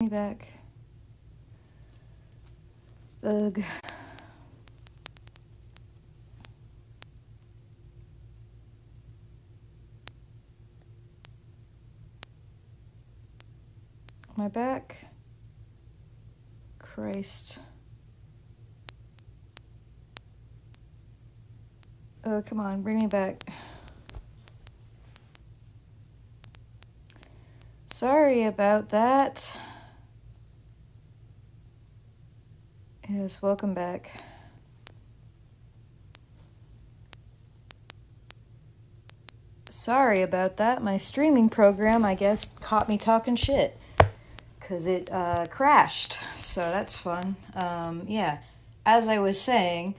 me back. Ugh. Am I back? Christ. Oh, come on, bring me back. Sorry about that. Yes, welcome back. Sorry about that. My streaming program, I guess, caught me talking shit. Because it crashed. So that's fun. Yeah. As I was saying,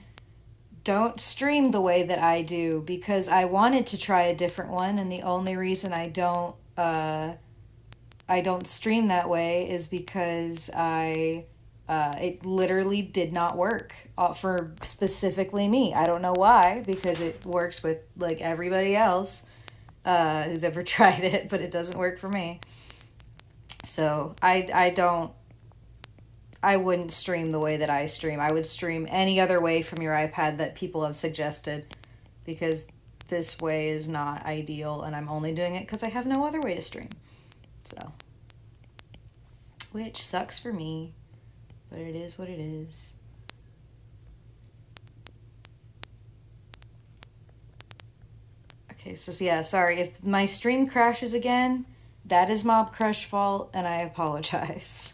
don't stream the way that I do because I wanted to try a different one, and the only reason I don't stream that way is because it literally did not work for specifically me. I don't know why, because it works with like everybody else who's ever tried it, but it doesn't work for me. So I wouldn't stream the way that I stream. I would stream any other way from your iPad that people have suggested, because this way is not ideal, and I'm only doing it because I have no other way to stream. So, which sucks for me, but it is what it is. Okay, so yeah, sorry. If my stream crashes again, that is Mob Crush fault, and I apologize.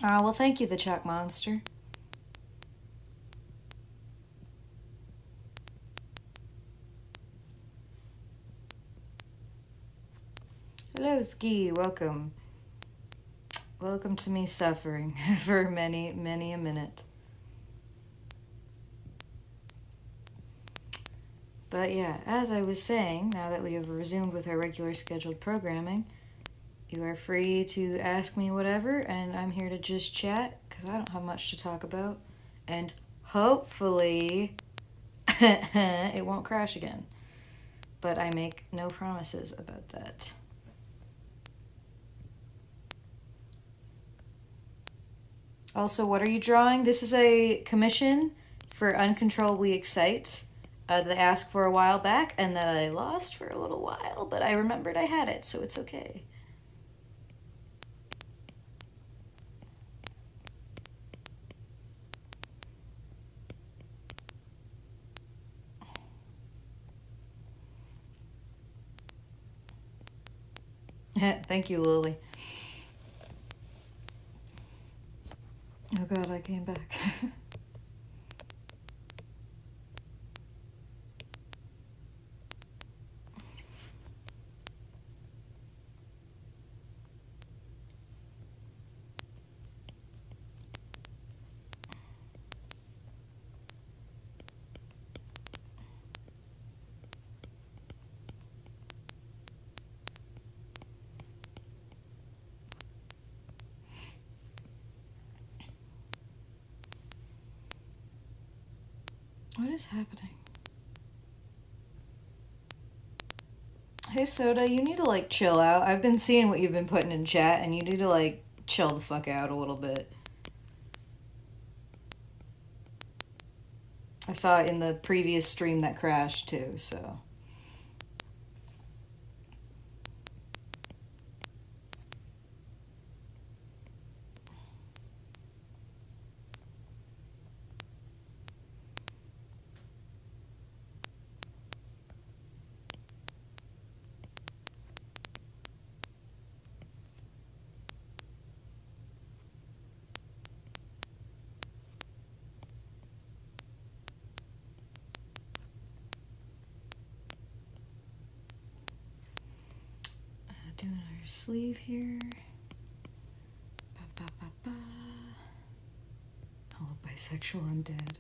Well, thank you, the Chuck Monster. Hello, Ski. Welcome. Welcome to me suffering for many, many a minute. But yeah, as I was saying, now that we have resumed with our regular scheduled programming, you are free to ask me whatever, and I'm here to just chat because I don't have much to talk about. And hopefully, it won't crash again. But I make no promises about that. Also, what are you drawing? This is a commission for Uncontrollably Excite that I asked for a while back and that I lost for a little while, but I remembered I had it, so it's okay. Thank you, Lily. Oh god, I came back. What is happening? Hey Soda, you need to like chill out. I've been seeing what you've been putting in chat, and you need to like chill the fuck out a little bit. I saw it in the previous stream that crashed too, so. Doing our sleeve here. Ba, ba, ba, ba. Hello, bisexual, I'm dead.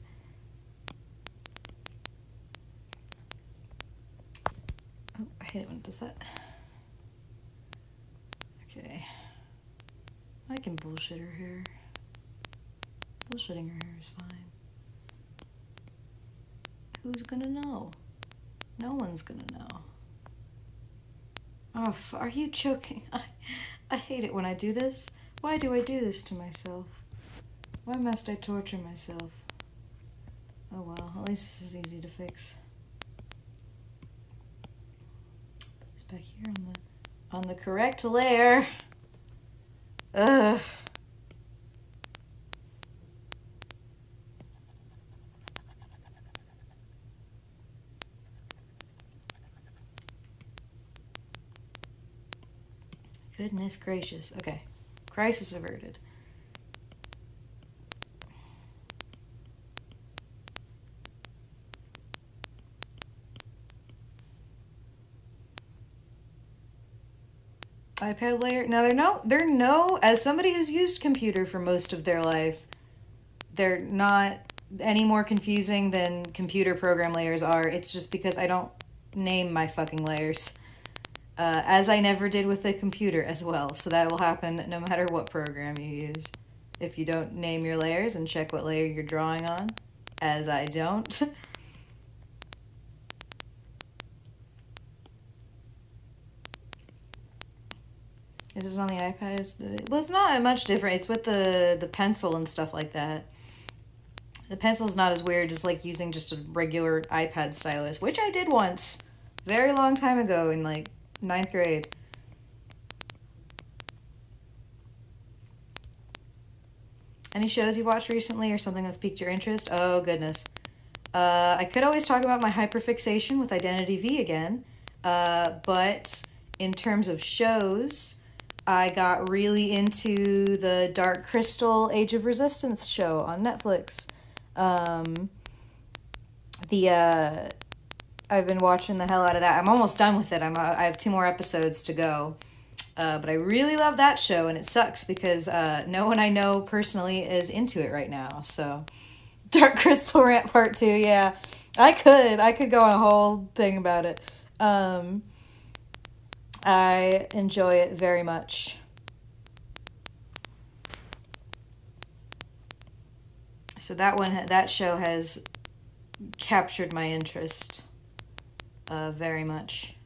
Oh, I hate it when it does that. Okay. I can bullshit her hair. Bullshitting her hair is fine. Who's gonna know? No one's gonna know. Oh, are you joking? I hate it when I do this. Why do I do this to myself? Why must I torture myself? Oh well, at least this is easy to fix. It's back here on the correct layer. Ugh. Goodness gracious. Okay. Crisis averted. iPad layer. Now they're no, as somebody who's used computer for most of their life, they're not any more confusing than computer program layers are. It's just because I don't name my fucking layers. As I never did with the computer as well. So that will happen no matter what program you use. If you don't name your layers and check what layer you're drawing on, as I don't. This is on the iPad. Well, it's not much different. It's with the pencil and stuff like that. The pencil's not as weird as like using just a regular iPad stylus, which I did once, very long time ago in like 9th grade. Any shows you watched recently or something that's piqued your interest? Oh, goodness. I could always talk about my hyperfixation with Identity V again, but in terms of shows, I got really into the Dark Crystal Age of Resistance show on Netflix. I've been watching the hell out of that. I'm almost done with it. I have 2 more episodes to go. But I really love that show, and it sucks because no one I know personally is into it right now. So, Dark Crystal Rant Part 2, yeah. I could go on a whole thing about it. I enjoy it very much. So that show has captured my interest very much.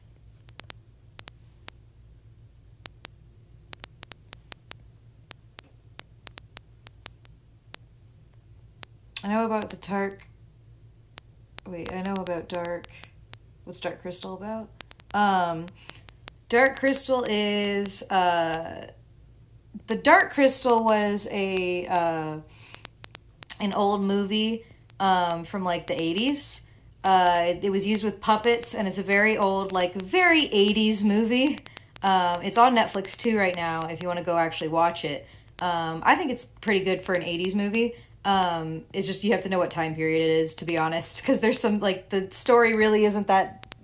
I know about the Dark... Wait, I know about Dark... What's Dark Crystal about? Dark Crystal is... The Dark Crystal was an old movie from like the 80s. It was used with puppets, and it's a very old, like, very 80s movie. It's on Netflix too right now if you want to go actually watch it. I think it's pretty good for an 80s movie. It's just you have to know what time period it is, to be honest, because there's some, like, the story really isn't that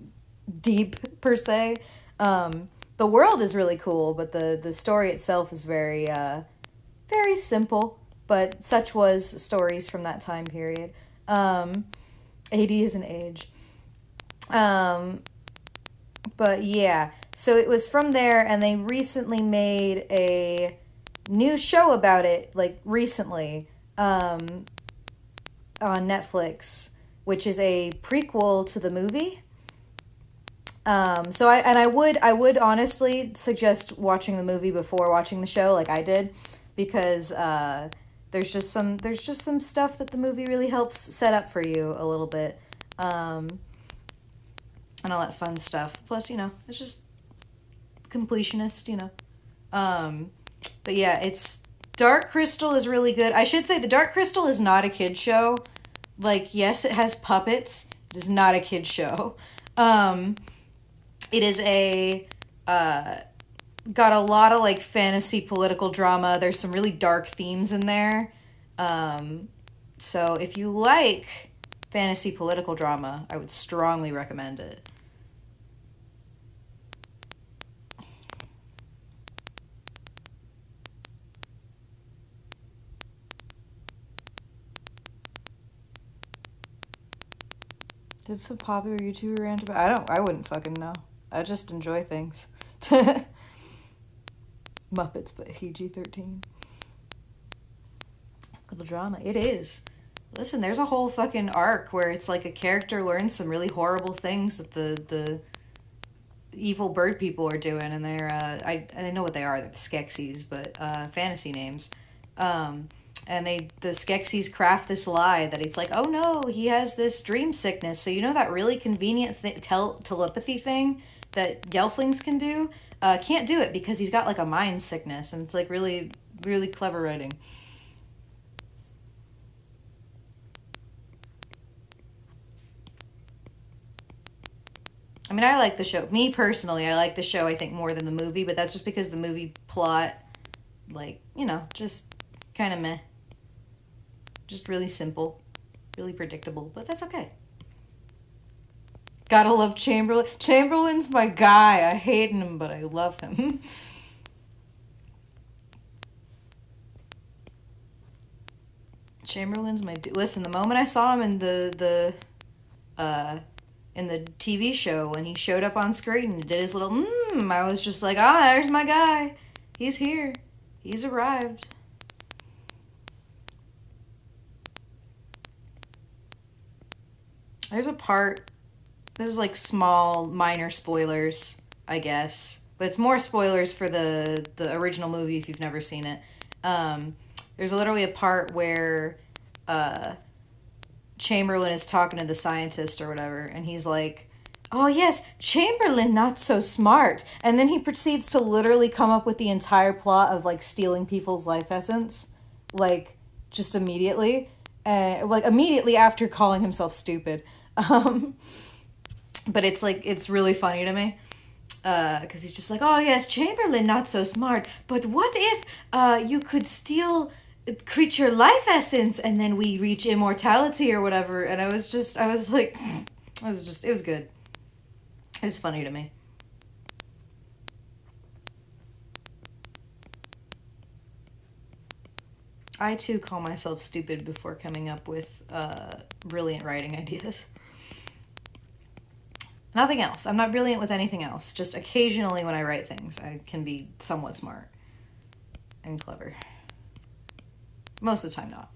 deep per se. The world is really cool, but the story itself is very very simple, but such was stories from that time period. 80 is an age. But yeah, so it was from there, and they recently made a new show about it, like recently, on Netflix, which is a prequel to the movie. So I would honestly suggest watching the movie before watching the show, like I did, because there's just some stuff that the movie really helps set up for you a little bit, and all that fun stuff. Plus, it's just completionist, But yeah, Dark Crystal is really good. I should say the Dark Crystal is not a kid show. Like, yes, it has puppets. It is not a kid show. It is got a lot of like fantasy political drama. There's some really dark themes in there. So if you like fantasy political drama, I would strongly recommend it. Did some popular YouTuber rant about? I wouldn't fucking know. I just enjoy things. Muppets, but PG-13. Little drama. It is. Listen, there's a whole fucking arc where it's like a character learns some really horrible things that the evil bird people are doing, and they're I know what they are. They're the Skeksis, but fantasy names. And the Skeksis craft this lie that it's like, oh no, he has this dream sickness. So you know that really convenient telepathy thing that Gelflings can do? Can't do it because he's got like a mind sickness, and it's like really, really clever writing. I mean, I like the show. Me personally, I like the show, I think, more than the movie, but that's just because the movie plot, like, just kind of meh. Just really simple, really predictable, but that's okay. Gotta love Chamberlain. Chamberlain's my guy. I hate him, but I love him. Chamberlain's my listen. The moment I saw him in the TV show when he showed up on screen and did his little I was just like, there's my guy. He's here. He's arrived. There's a part. This is like small, minor spoilers, I guess, but it's more spoilers for the original movie if you've never seen it. There's literally a part where Chamberlain is talking to the scientist or whatever, and he's like, oh yes, Chamberlain not so smart. And then he proceeds to literally come up with the entire plot of like stealing people's life essence, like just immediately. Like immediately after calling himself stupid. But it's like, it's really funny to me. Because he's just like, oh yes, Chamberlain not so smart, but what if you could steal creature life essence and then we reach immortality or whatever? And I was like, it was good. It was funny to me. I too call myself stupid before coming up with brilliant writing ideas. Nothing else. I'm not brilliant with anything else. Just occasionally when I write things, I can be somewhat smart and clever. Most of the time, not.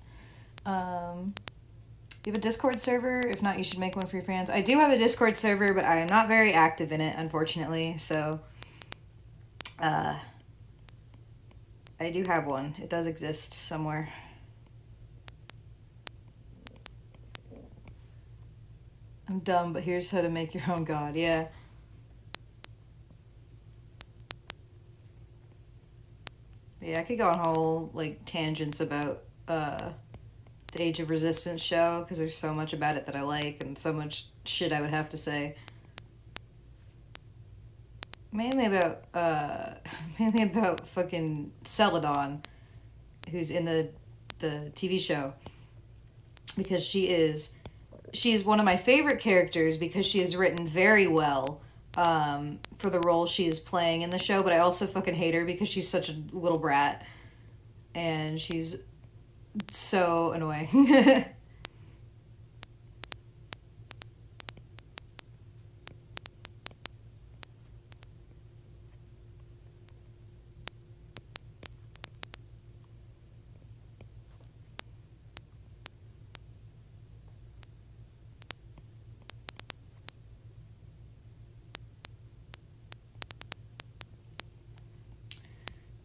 You have a Discord server? If not, you should make one for your fans. I do have a Discord server, but I am not very active in it, unfortunately. So, I do have one. It does exist somewhere. I'm dumb, but here's how to make your own god. Yeah. Yeah, I could go on whole, like, tangents about, the Age of Resistance show, because there's so much about it that I like, and so much shit I would have to say. Mainly about fucking Celadon, who's in the TV show, because she is one of my favorite characters because she is written very well for the role she is playing in the show, but I also fucking hate her because she's such a little brat and she's so annoying.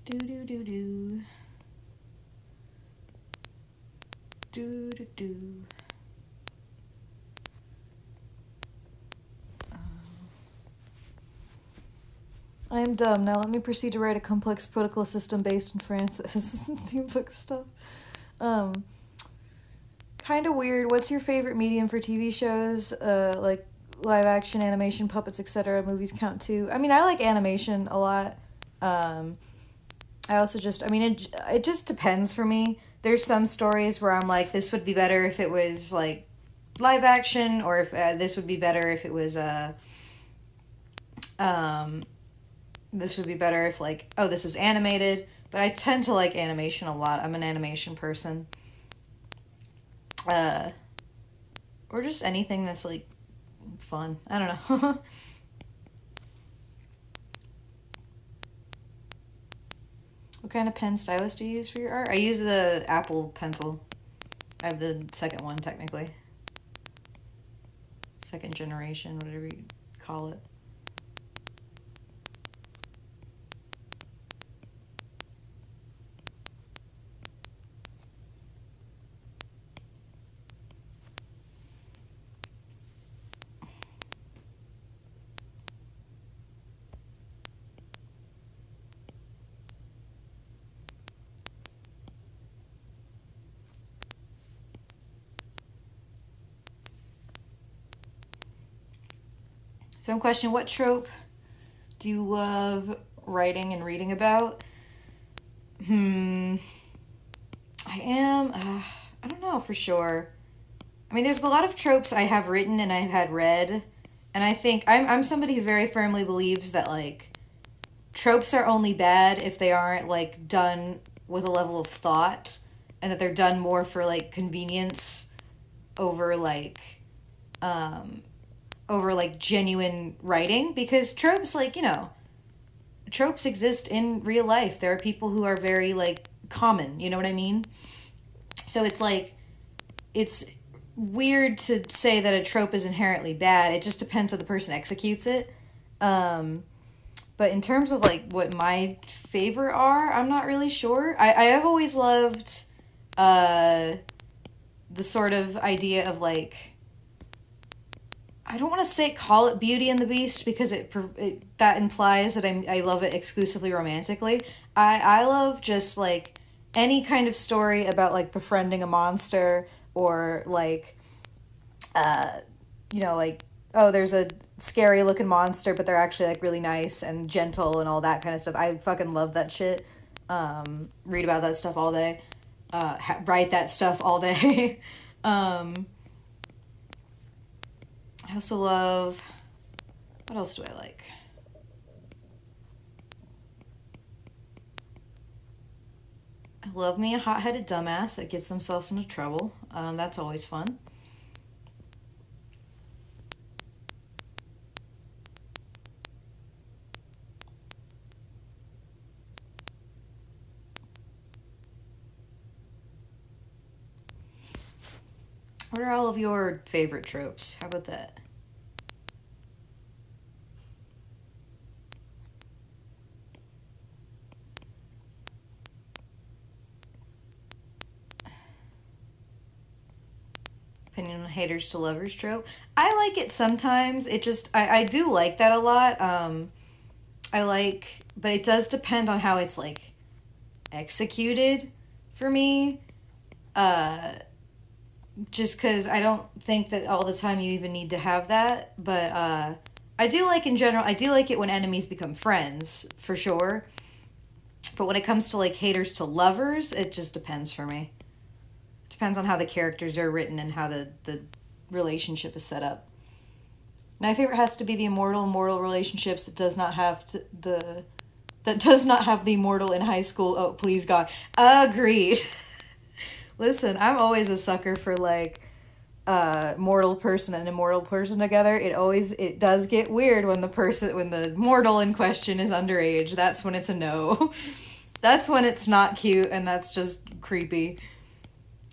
Do do do do. Do do do. I am dumb. Now let me proceed to write a complex political system based in France. This isn't teambook stuff. Kind of weird. What's your favorite medium for TV shows? Like live action, animation, puppets, etc. Movies count too. I mean, I like animation a lot. I also just, I mean, it just depends for me. There's some stories where I'm like, this would be better if it was like live action, or if this would be better if it was this would be better if like, oh, this was animated. But I tend to like animation a lot. I'm an animation person. Or just anything that's like fun. I don't know. What kind of pen stylus do you use for your art? I use the Apple pencil. I have the second one, technically. Second generation, whatever you call it. Some question, what trope do you love writing and reading about? I don't know for sure. I mean, there's a lot of tropes I have written and I've had read, and I think I'm somebody who very firmly believes that, like, tropes are only bad if they aren't, like, done with a level of thought, and that they're done more for, like, convenience over, like, genuine writing, because tropes, like, tropes exist in real life. There are people who are very, like, common, you know what I mean? So it's like, it's weird to say that a trope is inherently bad. It just depends how the person executes it. But in terms of, like, what my favorite are, I'm not really sure. I have always loved the sort of idea of, like, I don't want to call it Beauty and the Beast, because it that implies that I love it exclusively romantically. I love just, like, any kind of story about, like, befriending a monster, or, like, like, oh, there's a scary looking monster, but they're actually, like, really nice and gentle and all that kind of stuff. I fucking love that shit. Read about that stuff all day. Write that stuff all day. I also love, what else do I like? I love me a hot-headed dumbass that gets themselves into trouble. That's always fun. What are all of your favorite tropes? How about that? Opinion on haters to lovers trope. I like it sometimes. It just, I do like that a lot. But it does depend on how it's, like, executed for me. Just because I don't think that all the time you even need to have that. But I do like, in general, I do like it when enemies become friends, for sure. But when it comes to, like, haters to lovers, it just depends for me. Depends on how the characters are written and how the relationship is set up. My favorite has to be the immortal relationships that does not have the immortal in high school. Oh, please God. Agreed. Listen, I'm always a sucker for, like, mortal person and immortal person together. It does get weird when the mortal in question is underage. That's when it's a no. That's when it's not cute, and that's just creepy.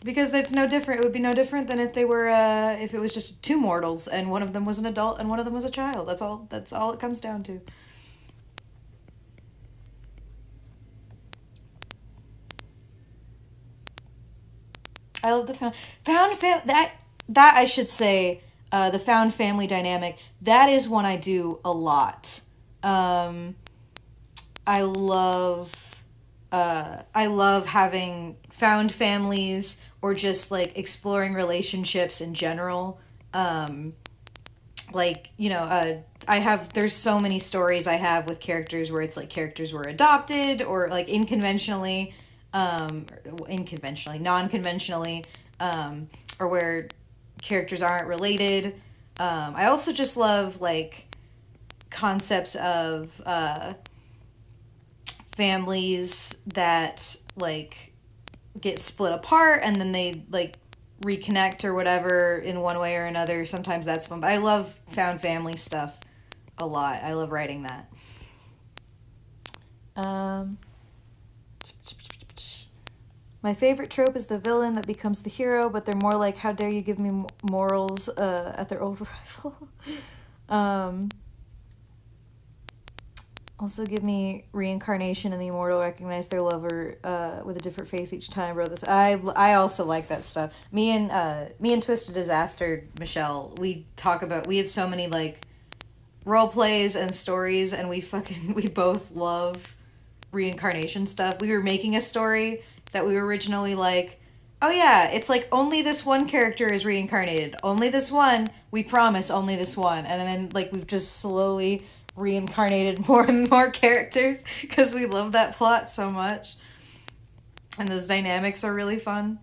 Because it's no different. It would be no different than if they were, if it was just two mortals and one of them was an adult and one of them was a child. That's all it comes down to. I love the that I should say, the found family dynamic. That is one I do a lot. I love, I love having found families, or just, like, exploring relationships in general. There's so many stories I have with characters where it's, like, characters were adopted, or, like, non-conventionally, or where characters aren't related. I also just love, like, concepts of families that, like, get split apart and then they, like, reconnect or whatever in one way or another. Sometimes that's fun, but I love found family stuff a lot. I love writing that. My favorite trope is the villain that becomes the hero, but they're more like, how dare you give me morals at their old rival. um, Also give me reincarnation and the immortal recognize their lover with a different face each time. Bro, this I also like that stuff. Me and Twisted Disaster, Michelle, we have so many like role plays and stories, and we both love reincarnation stuff. We were making a story that we were originally like, oh yeah, it's like only this one character is reincarnated. Only this one. We promise only this one. And then like we've just slowly reincarnated more and more characters because we love that plot so much. And those dynamics are really fun.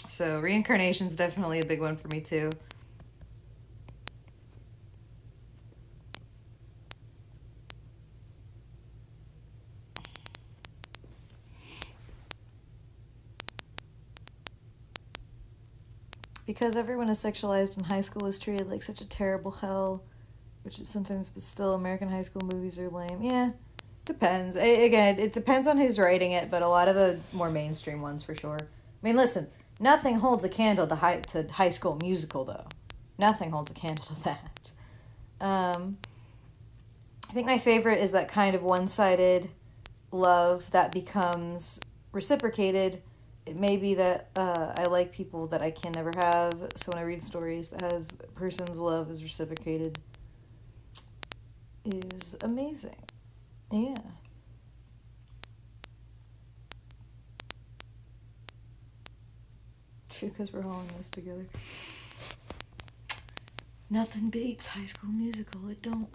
So reincarnation's definitely a big one for me too. Because everyone is sexualized in high school is treated like such a terrible hell, which is sometimes, but still, American high school movies are lame. Yeah, depends. Again, it depends on who's writing it, but a lot of the more mainstream ones for sure. I mean, listen, nothing holds a candle to High School Musical, though. Nothing holds a candle to that. I think my favorite is that kind of one-sided love that becomes reciprocated. It may be that I like people that I can never have, so when I read stories that have a person's love is reciprocated, is amazing. Yeah. True, because we're all in this together. Nothing beats High School Musical. It don't.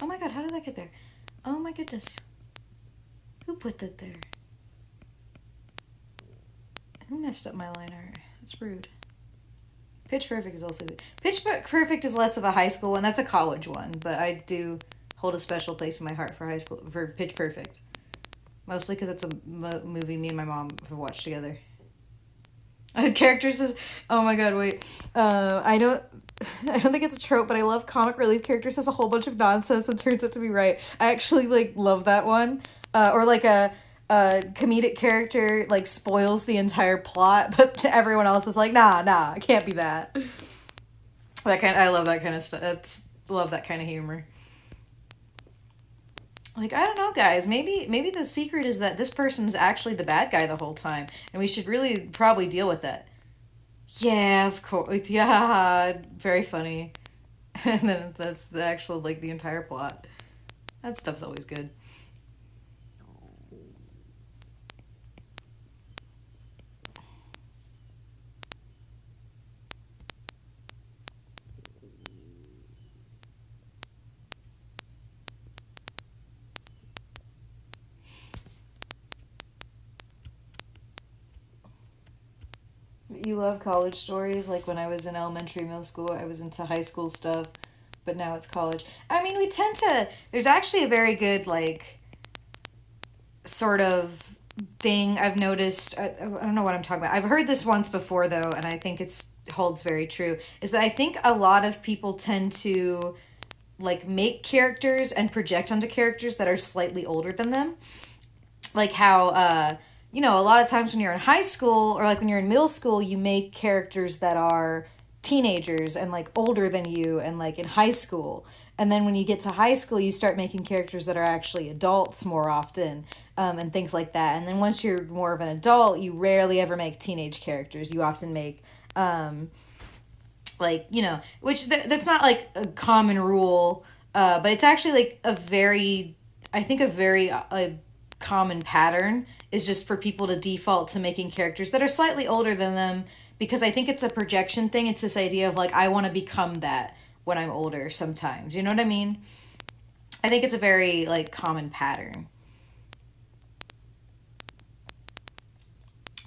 Oh my god, how did that get there? Oh my goodness. Who put that there? Who messed up my line art? That's rude. Pitch Perfect is also good. Pitch Perfect is less of a high school one. That's a college one, but I do hold a special place in my heart for Pitch Perfect. Mostly because it's a movie me and my mom have watched together. Characters is, oh my god, wait. I don't think it's a trope, but I love comic relief characters says a whole bunch of nonsense and turns out to be right. I actually like love that one. Or like a comedic character like spoils the entire plot, but everyone else is like, nah, it can't be that. I love that kind of stuff. Love that kind of humor. Like, I don't know, guys. Maybe the secret is that this person's actually the bad guy the whole time, and we should really probably deal with that. Yeah, of course. Yeah, very funny. And then that's the actual like the entire plot. That stuff's always good. You love college stories? Like when I was in elementary, middle school, I was into high school stuff, but now it's college. I mean, we tend to. There's actually a very good, like, sort of thing I've noticed. I don't know what I'm talking about. I've heard this once before, though, and I think it's holds very true. Is that I think a lot of people tend to, like, make characters and project onto characters that are slightly older than them. Like how, a lot of times when you're in high school or like when you're in middle school, you make characters that are teenagers and like older than you and like in high school. And then when you get to high school, you start making characters that are actually adults more often, and things like that. And then once you're more of an adult, you rarely ever make teenage characters. You often make, like, that's not like a common rule, but it's actually like a very common pattern is just for people to default to making characters that are slightly older than them because I think it's a projection thing. It's this idea of like, I want to become that when I'm older sometimes. You know what I mean? I think it's a very like common pattern.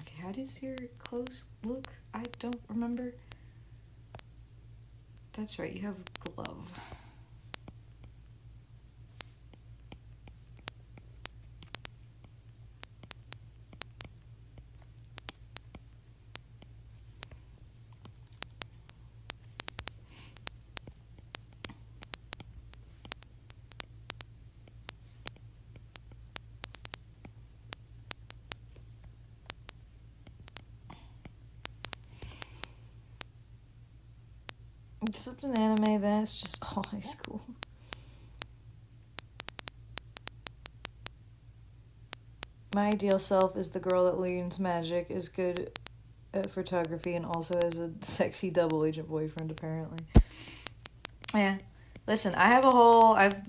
Okay, how does your clothes look? I don't remember. That's right, you have a glove. Except in anime, then it's just all high school. My ideal self is the girl that learns magic, is good at photography, and also has a sexy double agent boyfriend, apparently. Yeah. Listen, I've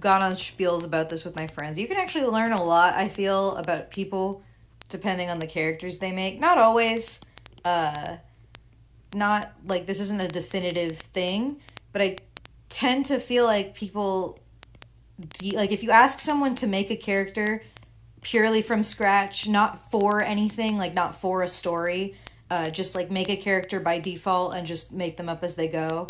gone on spiels about this with my friends. You can actually learn a lot, I feel, about people depending on the characters they make. Not always. Uh, Not, like, this isn't a definitive thing, but I tend to feel like people, like, if you ask someone to make a character purely from scratch, not for anything, like, not for a story, just, like, make a character by default and just make them up as they go.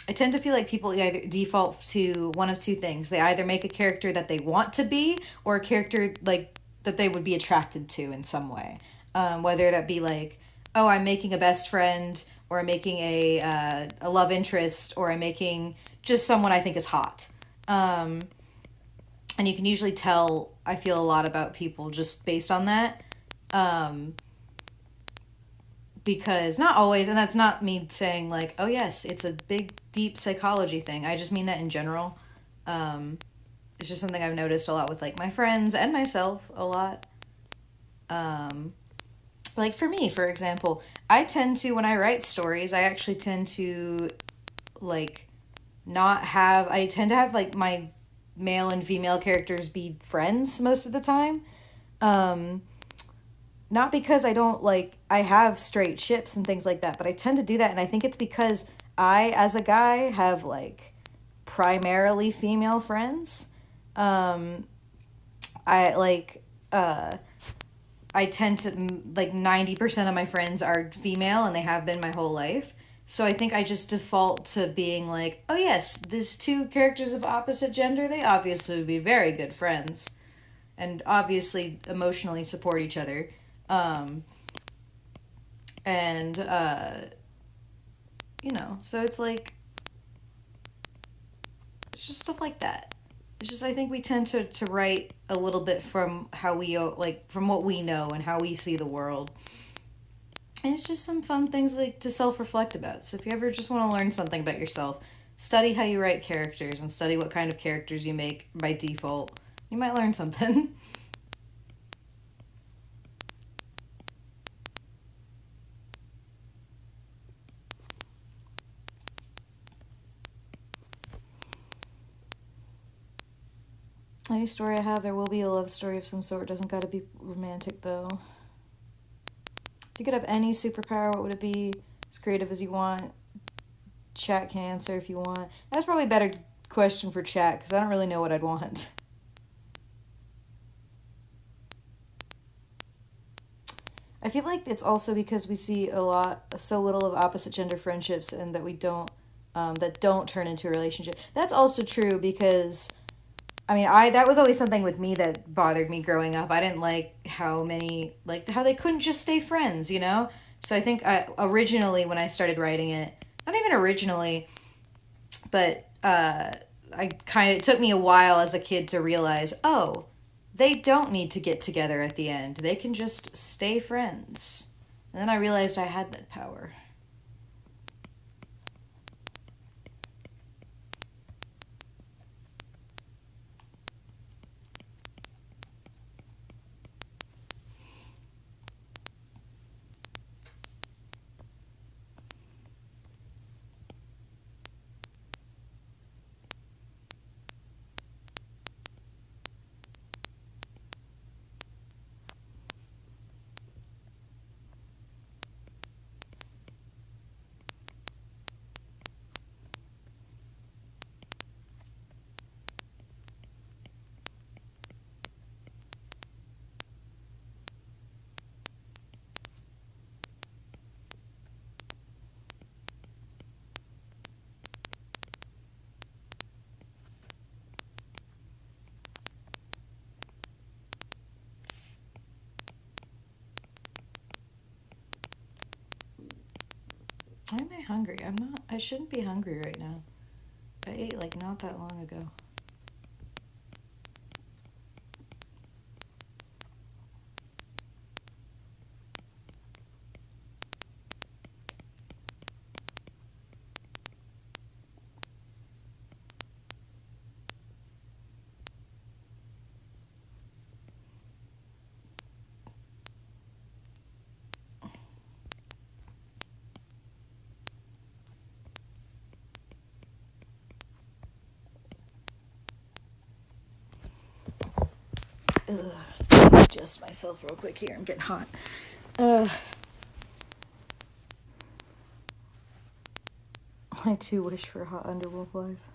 I tend to feel like people either default to one of two things. They either make a character that they want to be, or a character, like, that they would be attracted to in some way. Whether that be like, oh, I'm making a best friend, or I'm making a love interest, or I'm making just someone I think is hot. And you can usually tell, I feel, a lot about people just based on that. Um, because not always, and that's not me saying like, oh yes, it's a big deep psychology thing. I just mean that in general. Um, it's just something I've noticed a lot with like my friends and myself a lot. Um, like for me, for example, I tend to, when I write stories, I actually tend to like not have, I tend to have like my male and female characters be friends most of the time. Um, Not because I don't like, I have straight ships and things like that, but I tend to do that, and I think it's because I, as a guy, have like primarily female friends. Um, I like, I tend to, like, 90% of my friends are female and they have been my whole life. So I think I just default to being like, oh yes, these two characters of opposite gender, they obviously would be very good friends and obviously emotionally support each other. Um, and, so it's like, it's just stuff like that. It's just, I think we tend to write a little bit from how we, like, from what we know and how we see the world. And it's just some fun things like to self-reflect about. So if you ever just want to learn something about yourself, study how you write characters and study what kind of characters you make by default. You might learn something. Any story I have, there will be a love story of some sort. Doesn't gotta be romantic, though. If you could have any superpower, what would it be? As creative as you want. Chat can answer if you want. That's probably a better question for chat, because I don't really know what I'd want. I feel like it's also because we see so little of opposite gender friendships, and that we don't, that don't turn into a relationship. That's also true because, I mean, that was always something with me that bothered me growing up. I didn't like how they couldn't just stay friends, you know? So I think originally when I started writing it, not even originally, but it took me a while as a kid to realize, oh, they don't need to get together at the end. They can just stay friends. And then I realized I had that power. Why am I hungry? I'm not. I shouldn't be hungry right now. I ate like not that long ago. Adjust myself real quick here. I'm getting hot. I too wish for a hot underworld life.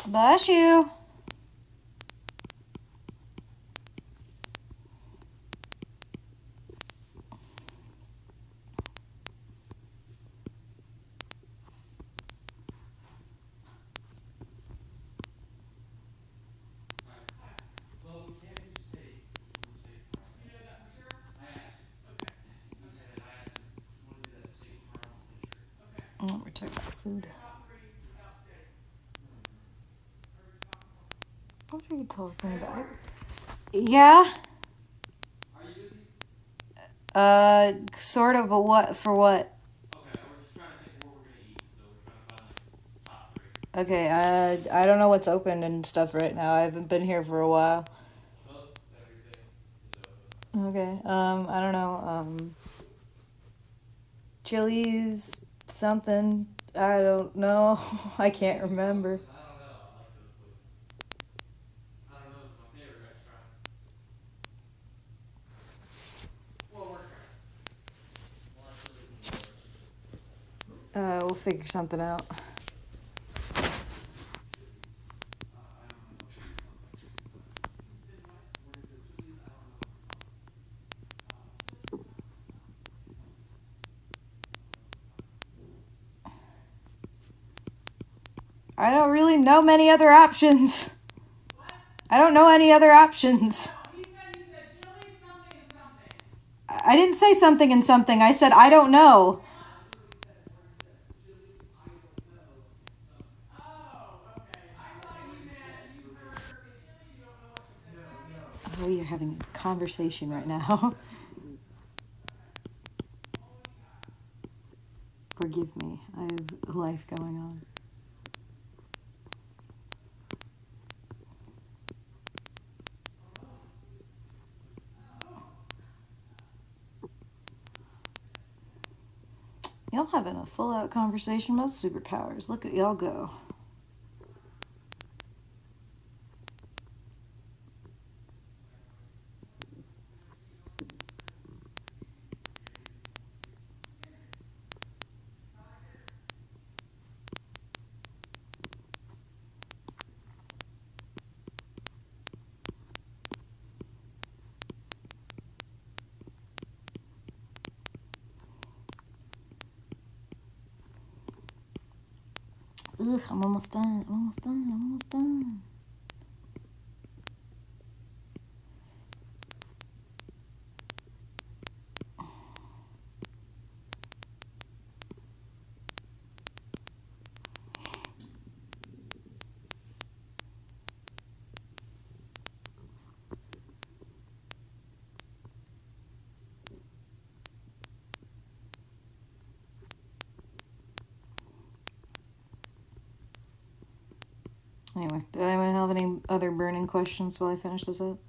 Bless you. Oh, we're talking about food. What are you talking about? Yeah. Sort of, but what? For what? Okay, we're just trying to think of what we're gonna eat, so we're trying to find like top 3. Okay, I don't know what's open and stuff right now. I haven't been here for a while. Most everything is open. Okay, I don't know, Chili's something. I don't know. I can't remember. I don't know. I like those places. I don't know. It's my favorite restaurant. Well, we're trying. We'll figure something out. I don't really know many other options. What? I don't know any other options. He said you said chili, something, and something. I didn't say something and something. I said I don't know. Oh, you're having a conversation right now. Forgive me. I have life going on. Y'all having a full-out conversation about superpowers. Look at y'all go. Ugh, I'm almost done. I'm almost done. I'm almost done. Anyway, do anyone have any other burning questions while I finish this up?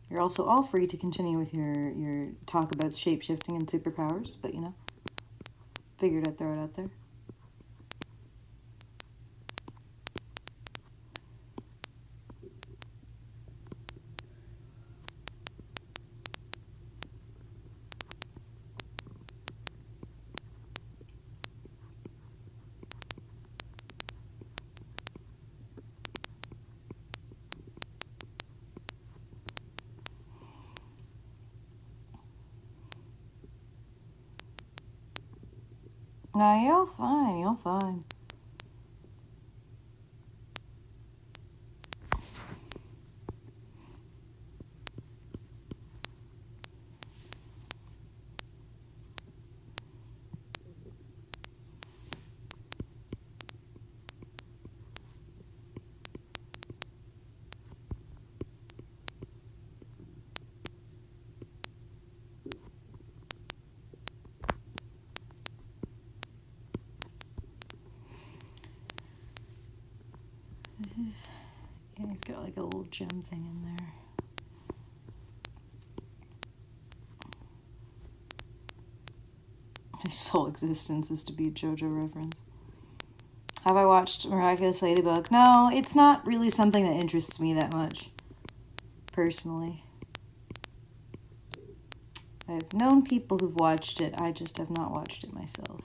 You're also all free to continue with your talk about shape-shifting and superpowers, but you know, figured I'd throw it out there. No, you're fine. You're fine. Yeah, he's got like a little gem thing in there. His sole existence is to be a JoJo reference. Have I watched Miraculous Ladybug? No, it's not really something that interests me that much, personally. I've known people who've watched it, I just have not watched it myself.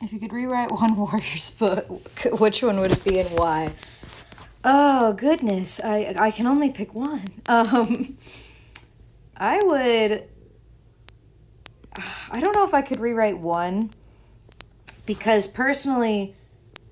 If you could rewrite one Warriors book, which one would it be and why? Oh, goodness. I can only pick one. I would... I don't know if I could rewrite one, because personally,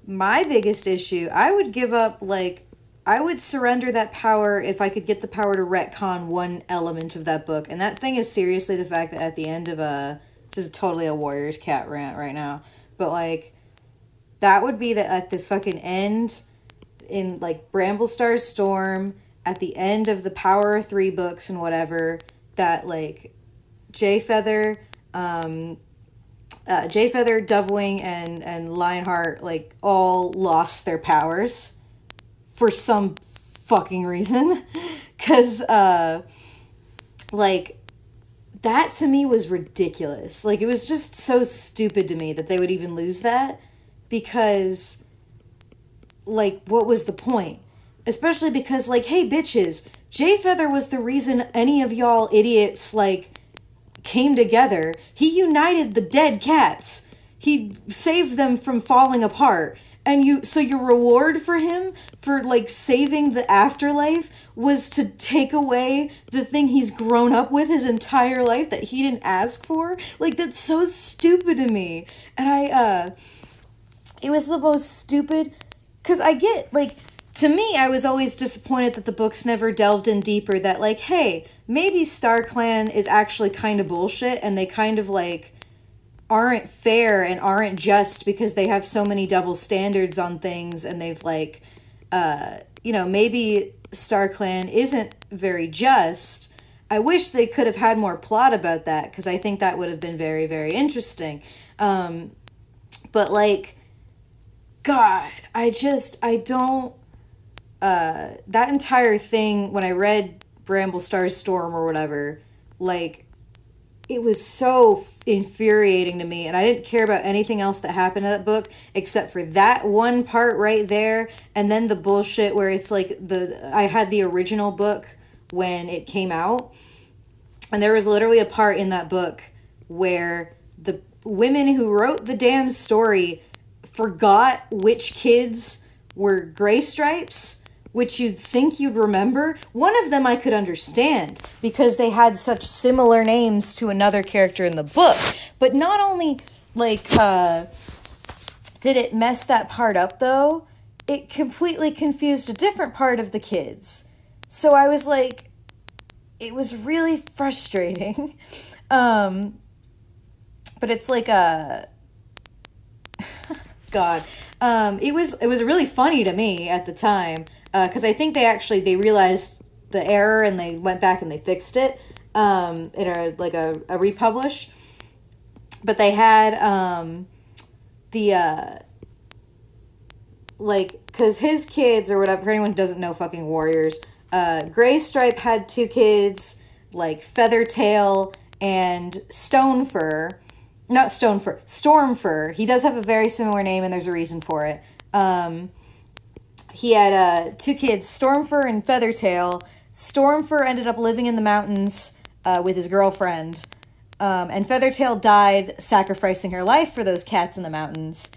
my biggest issue, I would give up, like, I would surrender that power if I could get the power to retcon one element of that book. And that thing is seriously the fact that at the end of this is totally a Warriors cat rant right now, but, like, that would be that at the fucking end, in, like, Bramblestar's Storm, at the end of the Power of 3 books and whatever, that, like, Jayfeather, Dovewing, and Lionheart, like, all lost their powers for some fucking reason. Because, like, that to me was ridiculous. Like, it was just so stupid to me that they would even lose that, because, like, what was the point? Especially because, like, hey, bitches, Jayfeather was the reason any of y'all idiots, like, came together. He united the dead cats. He saved them from falling apart. And so your reward for him for, like, saving the afterlife was to take away the thing he's grown up with his entire life that he didn't ask for? Like, that's so stupid to me. And it was the most stupid, because I get, like, to me, I was always disappointed that the books never delved in deeper, that, like, hey, maybe StarClan is actually kind of bullshit, and they kind of, like, aren't fair and aren't just because they have so many double standards on things, and they've, like, maybe StarClan isn't very just. I wish they could have had more plot about that, because I think that would have been very, very interesting. But, like, God, I don't... that entire thing, when I read Bramblestar's Storm or whatever, like, it was so infuriating to me, and I didn't care about anything else that happened in that book except for that one part right there, and then the bullshit where it's like I had the original book when it came out, and there was literally a part in that book where the women who wrote the damn story forgot which kids were Gray Stripes, which you'd think you'd remember. One of them I could understand, because they had such similar names to another character in the book. But not only, like, did it mess that part up, though, it completely confused a different part of the kids. So I was like, it was really frustrating. But it's like God. It was really funny to me at the time, because I think they realized the error and they went back and they fixed it in a republish. But they had because his kids or whatever, for anyone who doesn't know fucking Warriors, Gray Stripe had two kids, like Feathertail and Stonefur. Not Stonefur, Stormfur. He does have a very similar name, and there's a reason for it. He had two kids, Stormfur and Feathertail. Stormfur ended up living in the mountains with his girlfriend, and Feathertail died sacrificing her life for those cats in the mountains,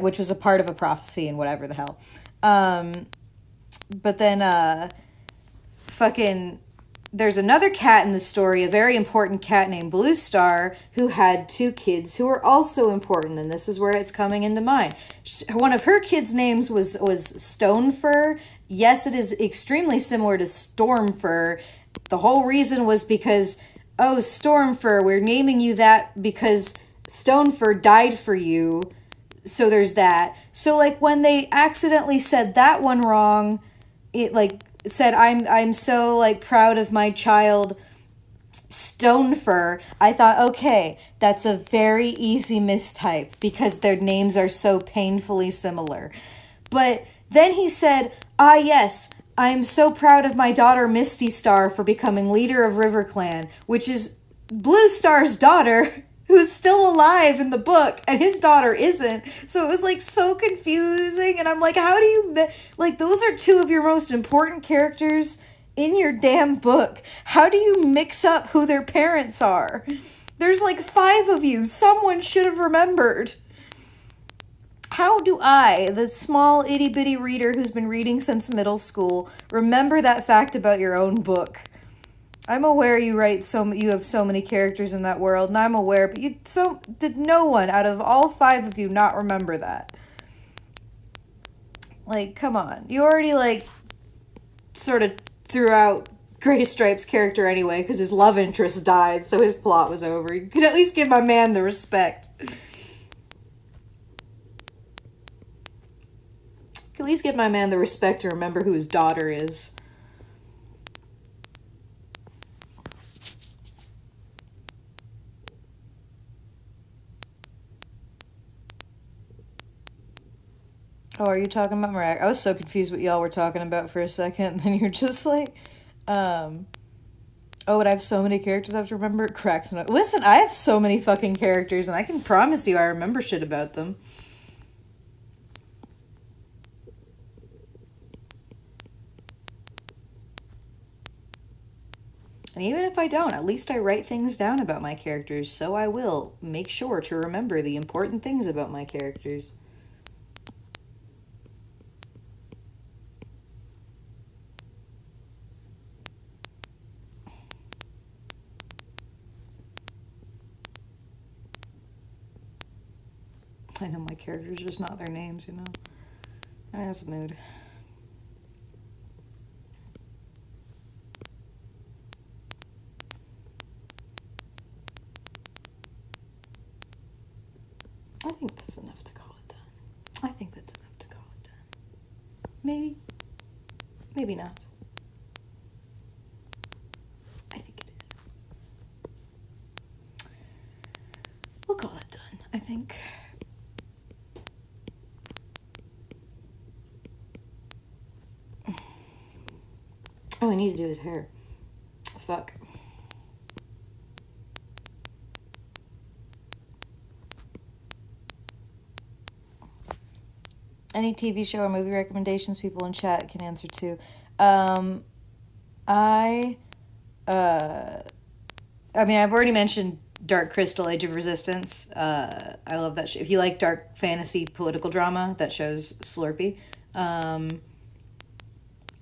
which was a part of a prophecy and whatever the hell. But then fucking there's another cat in the story, a very important cat named Blue Star, who had two kids who were also important, and this is where it's coming into mind. One of her kids' names was Stonefur. Yes, it is extremely similar to Stormfur. The whole reason was because, oh, Stormfur, we're naming you that because Stonefur died for you. So there's that. So, like, when they accidentally said that one wrong, it, like, said, I'm so, like, proud of my child, Stonefur. I thought, okay, that's a very easy mistype because their names are so painfully similar. But then he said, ah, yes, I'm so proud of my daughter, Misty Star, for becoming leader of RiverClan, which is Blue Star's daughter, who's still alive in the book, and his daughter isn't. So it was, like, so confusing, and I'm like, how do you... Like, those are two of your most important characters in your damn book. How do you mix up who their parents are? There's, like, 5 of you. Someone should have remembered. How do I, the small itty-bitty reader who's been reading since middle school, remember that fact about your own book? I'm aware you have so many characters in that world, and I'm aware, but did no one out of all 5 of you not remember that? Like, come on. You already, like, sort of threw out Gray Stripe's character anyway, because his love interest died, so his plot was over. You could at least give my man the respect. At least give my man the respect to remember who his daughter is. Oh, are you talking about Mariah? I was so confused what y'all were talking about for a second, and then you're just like, oh, but I have so many characters I have to remember. It cracks me up. Listen, I have so many fucking characters, and I can promise you I remember shit about them. And even if I don't, at least I write things down about my characters, so I will make sure to remember the important things about my characters. I know my characters, just not their names, you know? That's a mood. I think that's enough to call it done. I think that's enough to call it done. Maybe. Maybe not. I think it is. We'll call it done, I think. Oh, I need to do his hair. Fuck. Any TV show or movie recommendations people in chat can answer to. I mean, I've already mentioned Dark Crystal, Age of Resistance. I love that show. If you like dark fantasy political drama, that show's Slurpee.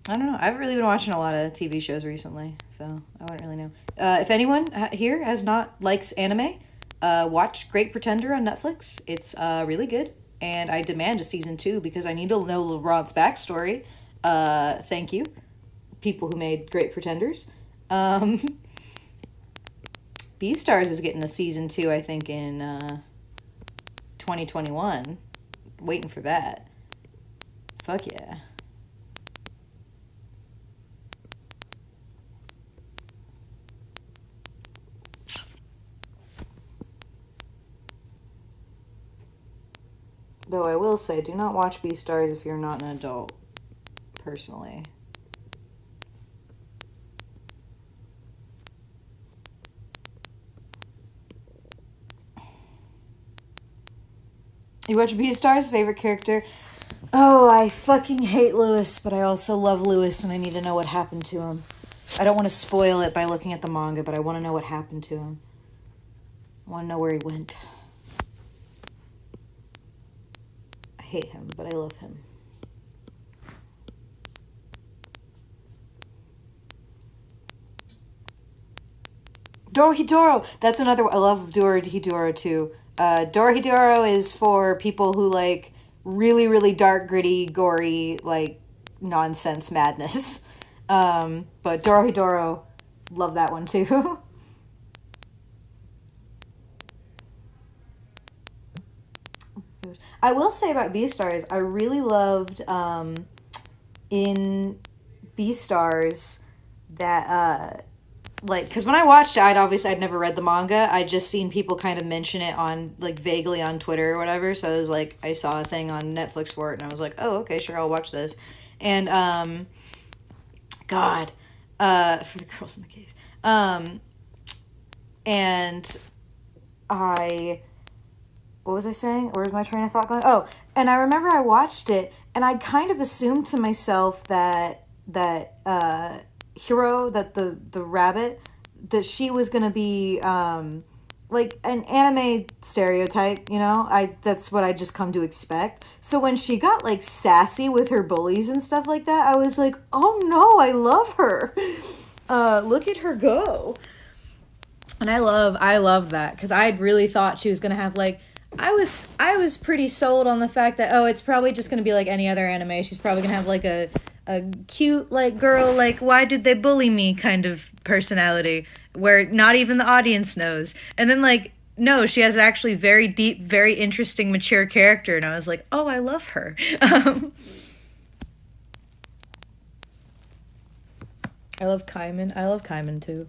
I don't know. I've really been watching a lot of TV shows recently, so I wouldn't really know. If anyone here likes anime, watch Great Pretender on Netflix. It's really good, and I demand a season 2 because I need to know Laurent's backstory. Thank you, people who made Great Pretenders. Beastars is getting a season 2, I think, in 2021. Waiting for that. Fuck yeah. Though I will say, do not watch Beastars if you're not an adult, personally. You watch Beastars? Favorite character? Oh, I fucking hate Lewis, but I also love Lewis, and I need to know what happened to him. I don't want to spoil it by looking at the manga, but I want to know what happened to him. I want to know where he went. I hate him, but I love him. Dorohedoro! That's another one. I love Dorohedoro too. Dorohedoro is for people who like really, really dark, gritty, gory, like nonsense madness. But Dorohedoro, love that one too. I will say about Beastars, I really loved in Beastars that like, because when I watched it, I'd never read the manga. I'd just seen people kind of mention it on, like, vaguely on Twitter or whatever. So it was like, I saw a thing on Netflix for it, and I was like, oh, okay, sure, I'll watch this. And, God, for the girls in the case. And what was I saying? Where's my train of thought going? Oh, and I remember I watched it, and I kind of assumed to myself that Hero, that the rabbit, that she was gonna be like an anime stereotype, you know? That's what I just come to expect. So when she got like sassy with her bullies and stuff like that, I was like, oh no, I love her. Look at her go. And I love that, because I really thought she was gonna have like, I was pretty sold on the fact that, oh, it's probably just gonna be like any other anime. She's probably gonna have like a cute, like, girl, like, why did they bully me kind of personality, where not even the audience knows. And then, like, no, she has actually very deep, very interesting, mature character, and I was like, oh, I love her. I love Kaiman too.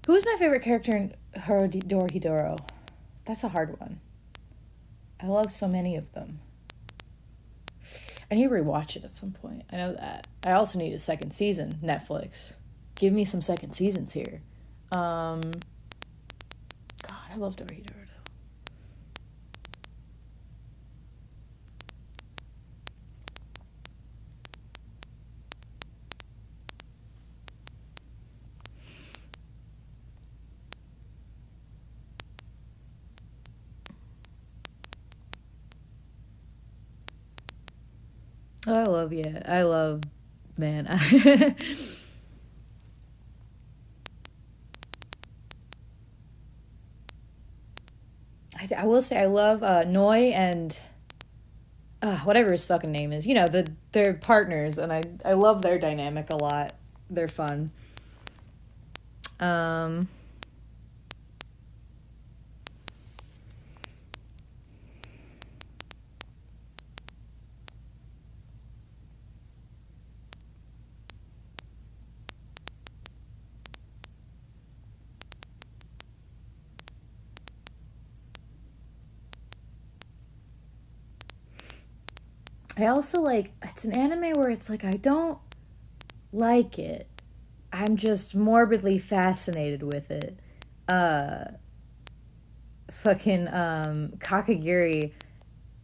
Who is my favorite character in Dorohedoro? That's a hard one. I love so many of them. I need to rewatch it at some point. I know that. I also need a second season. Netflix, give me some second seasons here. God, I love Dorohedoro. Oh, I love, man. I will say I love Noi and whatever his fucking name is. You know, they're partners, and I love their dynamic a lot. They're fun. Um, I also like, it's an anime where it's like I don't like it. I'm just morbidly fascinated with it. Uh Fucking Kakagiri,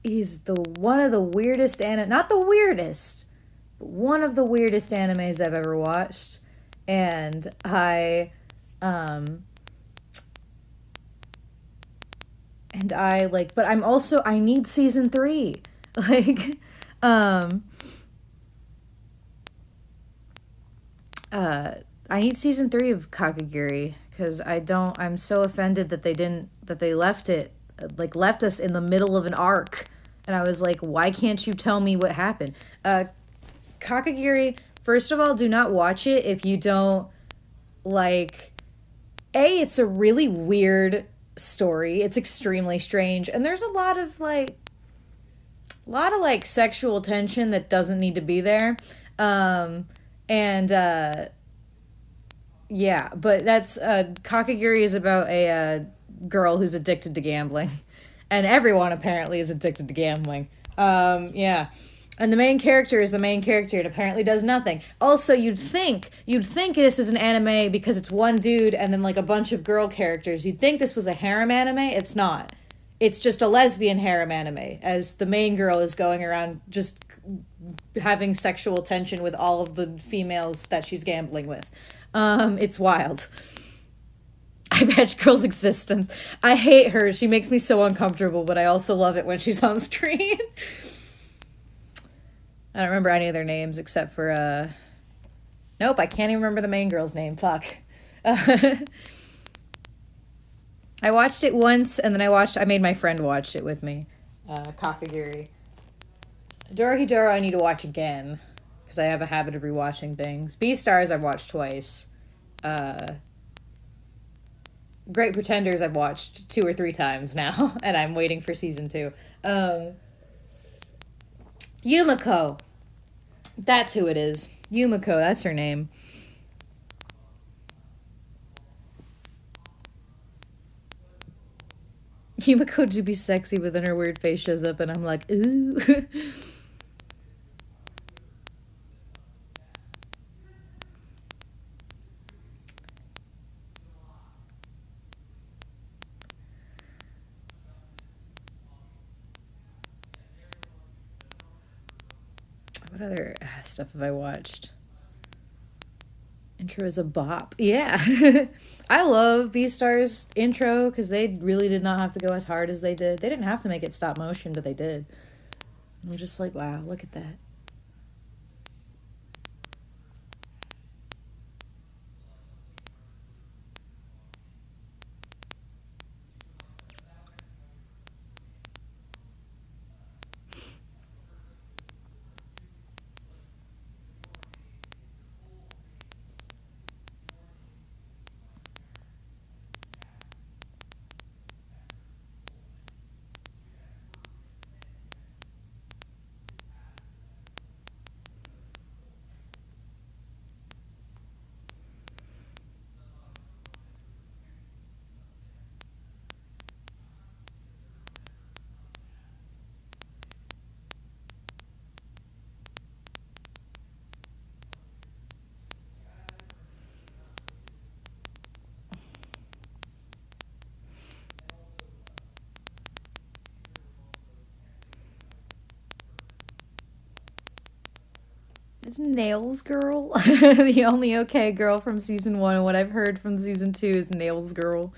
he's the one of the weirdest not the weirdest, but one of the weirdest animes I've ever watched. And um I like, but I need season 3. Like, um I need season 3 of Kakagiri, because I'm so offended that they left it, like, left us in the middle of an arc. And I was like, why can't you tell me what happened? Kakagiri, first of all, do not watch it if you don't like, it's a really weird story. It's extremely strange. And there's a lot of like sexual tension that doesn't need to be there. And but that's Kakagiri is about a girl who's addicted to gambling. And everyone apparently is addicted to gambling. Yeah. And the main character is the main character and apparently does nothing. Also, you'd think this is an anime because it's one dude and then like a bunch of girl characters. You'd think this was a harem anime. It's not. It's just a lesbian harem anime, as the main girl is going around just having sexual tension with all of the females that she's gambling with. It's wild. I bet girl's existence. I hate her. She makes me so uncomfortable, but I also love it when she's on screen. I don't remember any of their names except for nope, I can't even remember the main girl's name. Fuck. I watched it once and then I made my friend watch it with me. Kakagiri. Dorohedoro I need to watch again because I have a habit of rewatching things. Beastars I've watched twice. Great Pretenders I've watched 2 or 3 times now, and I'm waiting for season 2. Yumiko. That's who it is. Yumiko, that's her name. Yumiko to be sexy, but then her weird face shows up, and I'm like, ooh. What other stuff have I watched? Intro is a bop. Yeah. I love Beastars intro because they really did not have to go as hard as they did. They didn't have to make it stop motion, but they did. I'm just like, wow, look at that. Is Nails Girl the only okay girl from season 1? And what I've heard from season 2 is Nails Girl.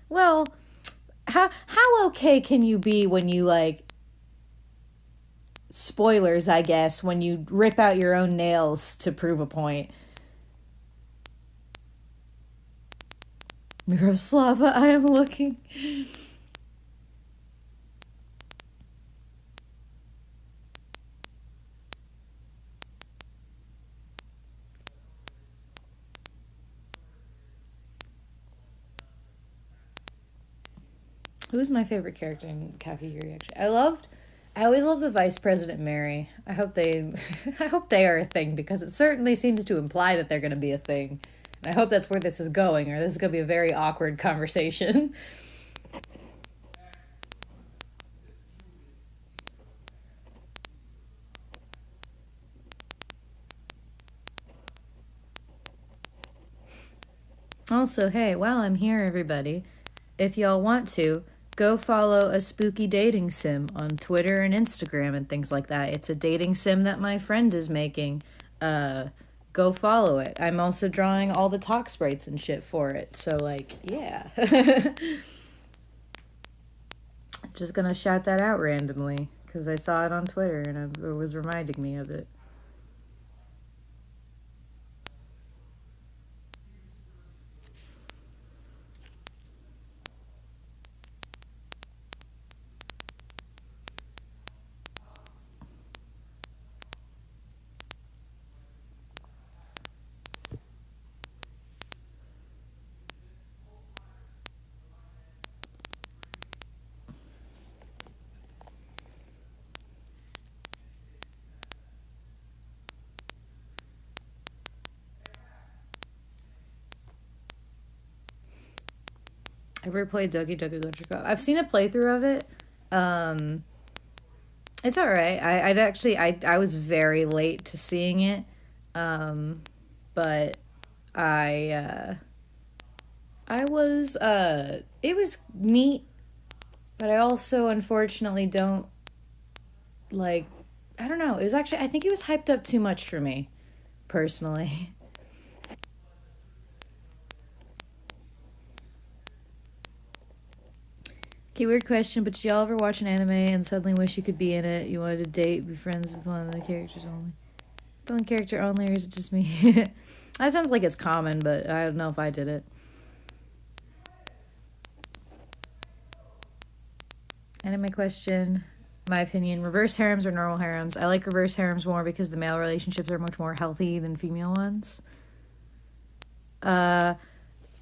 Well, how okay can you be when you like spoilers, I guess, when you rip out your own nails to prove a point? Miroslava, I am looking. Who's my favorite character in Kakigiri? Actually, I always loved the Vice President Mary. I hope they, I hope they are a thing because it certainly seems to imply that they're going to be a thing. And I hope that's where this is going, or this is going to be a very awkward conversation. Also, hey, while I'm here, everybody, if y'all want to, go follow a spooky dating sim on Twitter and Instagram and things like that. It's a dating sim that my friend is making. Go follow it. I'm also drawing all the talk sprites and shit for it. So, like, yeah. Just gonna shout that out randomly because I saw it on Twitter and it was reminding me of it. Ever played Doki Doki Literature Co-op? I've seen a playthrough of it. It's all right. I'd actually I was very late to seeing it, but I was it was neat, but I also unfortunately don't like. I don't know. It was actually I think it was hyped up too much for me personally. Okay, weird question, but did y'all ever watch an anime and suddenly wish you could be in it? You wanted to date, be friends with one of the characters only? One character only, or is it just me? That sounds like it's common, but I don't know if I did it. Anime question. My opinion, reverse harems or normal harems? I like reverse harems more because the male relationships are much more healthy than female ones.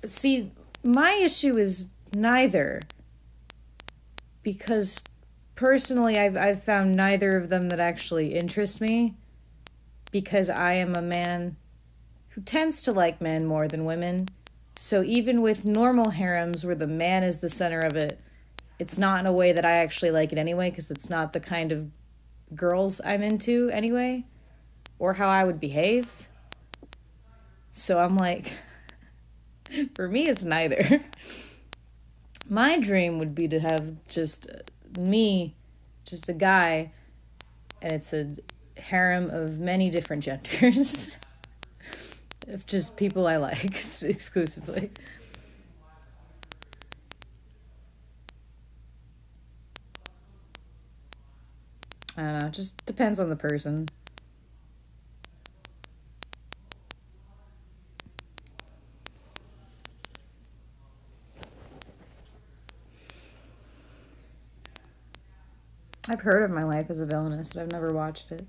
See, my issue is neither. Because personally, I've found neither of them that actually interest me. Because I am a man who tends to like men more than women. So even with normal harems where the man is the center of it, it's not in a way that I actually like it anyway, because it's not the kind of girls I'm into anyway, or how I would behave. So I'm like, for me, it's neither. My dream would be to have just me, just a guy, and it's a harem of many different genders. Of just people I like exclusively. I don't know, it just depends on the person. I've heard of My Life as a Villainess, but I've never watched it.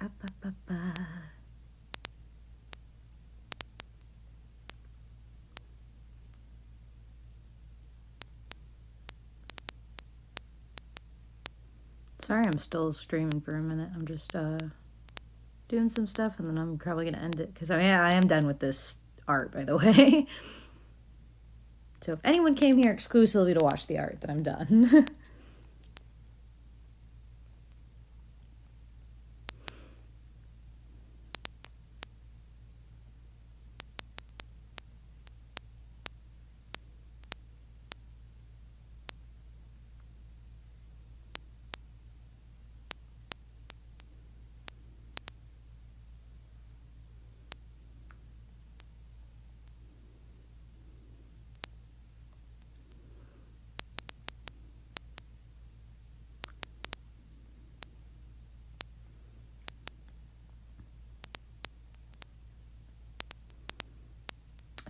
Ba, ba, ba, ba. Sorry, I'm still streaming for a minute. I'm just doing some stuff, and then I'm probably gonna end it because I am done with this art, by the way. So if anyone came here exclusively to watch the art, then I'm done.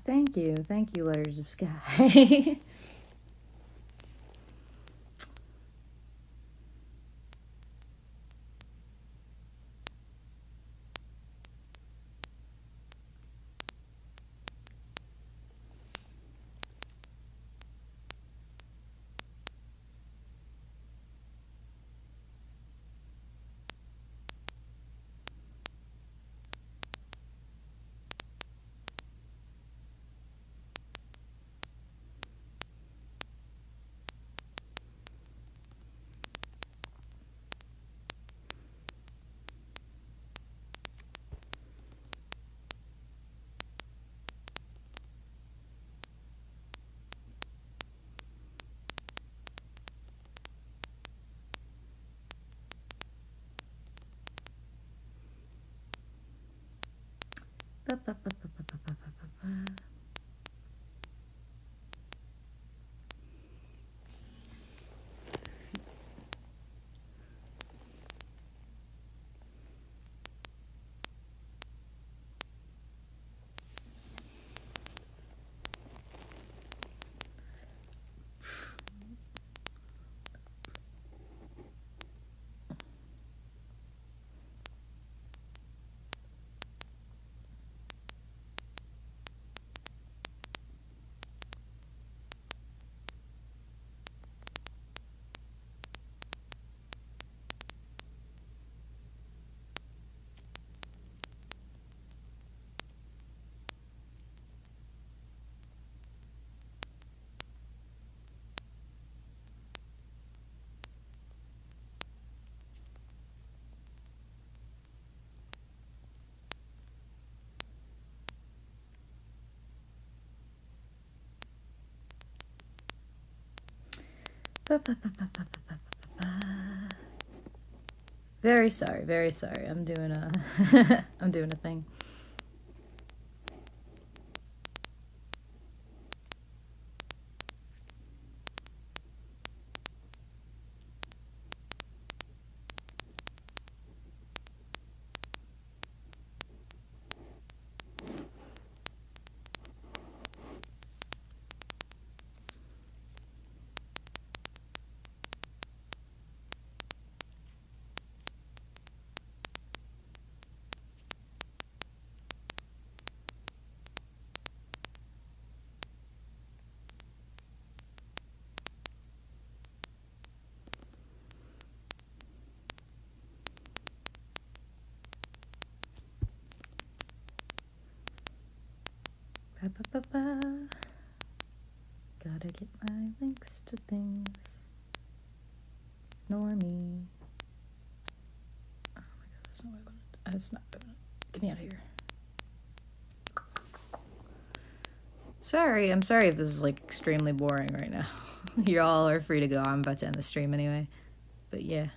Thank you, Letters of Sky. Very sorry, very sorry. I'm doing a I'm doing a thing. Gotta get my links to things. Ignore me. Oh my god, that's not what I wanted. That's not what I wanted. Get me out of here. Sorry, I'm sorry if this is like extremely boring right now. You all are free to go. I'm about to end the stream anyway. But yeah.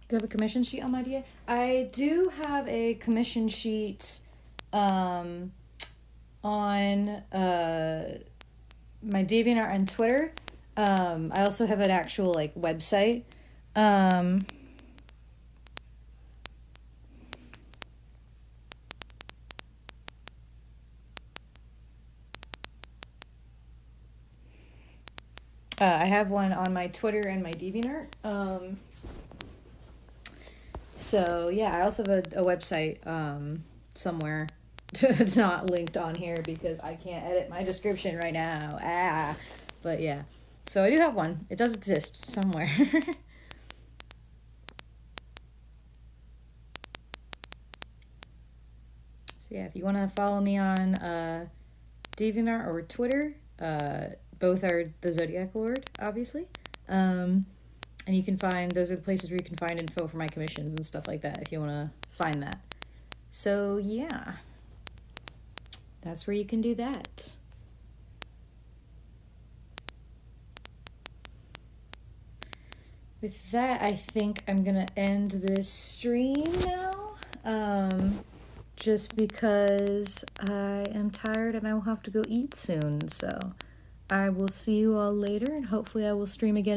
Do you have a commission sheet on my DA? I do have a commission sheet on my DeviantArt and Twitter. I also have an actual like website. I have one on my Twitter and my DeviantArt. So yeah, I also have a website somewhere. It's not linked on here because I can't edit my description right now. But yeah, so I do have one. It does exist somewhere. So yeah, if you want to follow me on DeviantArt or Twitter, both are the Zodiac Lord, obviously. And you can find, those are the places where you can find info for my commissions and stuff like that if you want to find that. So yeah, that's where you can do that. With that, I think I'm gonna end this stream now. Just because I am tired and I will have to go eat soon. So I will see you all later, and hopefully I will stream again